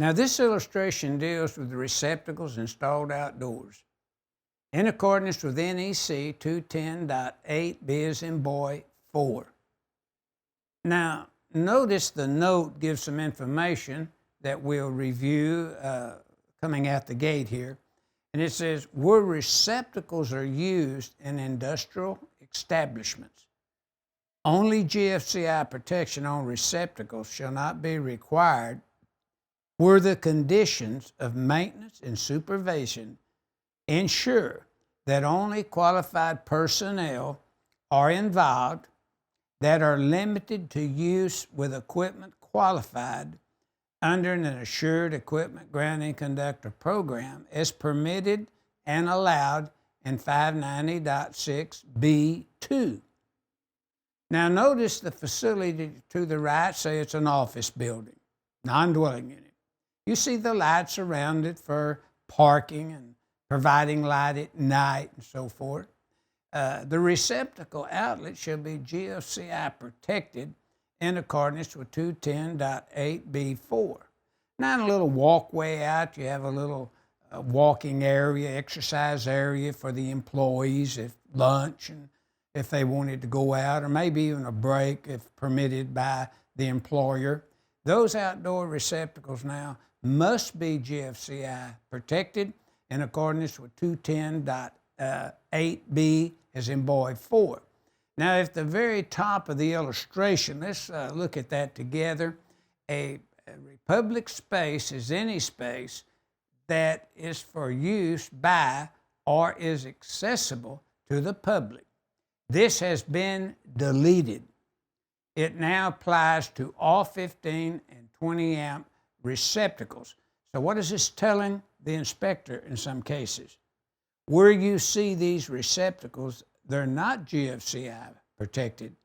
Now, this illustration deals with the receptacles installed outdoors. In accordance with NEC 210.8 as in boy 4. Now, notice the note gives some information that we'll review coming out the gate here. And it says, where receptacles are used in industrial establishments, only GFCI protection on receptacles shall not be required where the conditions of maintenance and supervision ensure that only qualified personnel are involved, that are limited to use with equipment qualified under an assured equipment grounding conductor program as permitted and allowed in 590.6B2. Now notice the facility to the right, say it's an office building, non-dwelling unit. You see the lights around it for parking and providing light at night and so forth. The receptacle outlet shall be GFCI protected in accordance with 210.8B4. Now in a little walkway out, you have a little walking area, exercise area for the employees if lunch and if they wanted to go out, or maybe even a break if permitted by the employer. Those outdoor receptacles now must be GFCI protected in accordance with 210.8B as in boy 4. Now, at the very top of the illustration, let's look at that together. A public space is any space that is for use by or is accessible to the public. This has been deleted. It now applies to all 15 and 20 amp receptacles. So what is this telling the inspector in some cases? Where you see these receptacles, they're not GFCI protected.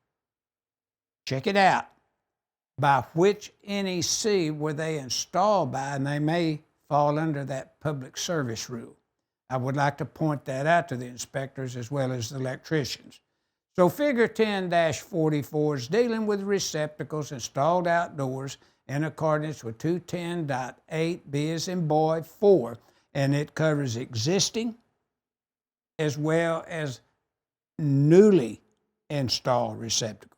Check it out. By which NEC were they installed by, and they may fall under that public service rule. I would like to point that out to the inspectors as well as the electricians. So figure 10-44 is dealing with receptacles installed outdoors in accordance with 210.8B as in boy 4, and it covers existing as well as newly installed receptacles.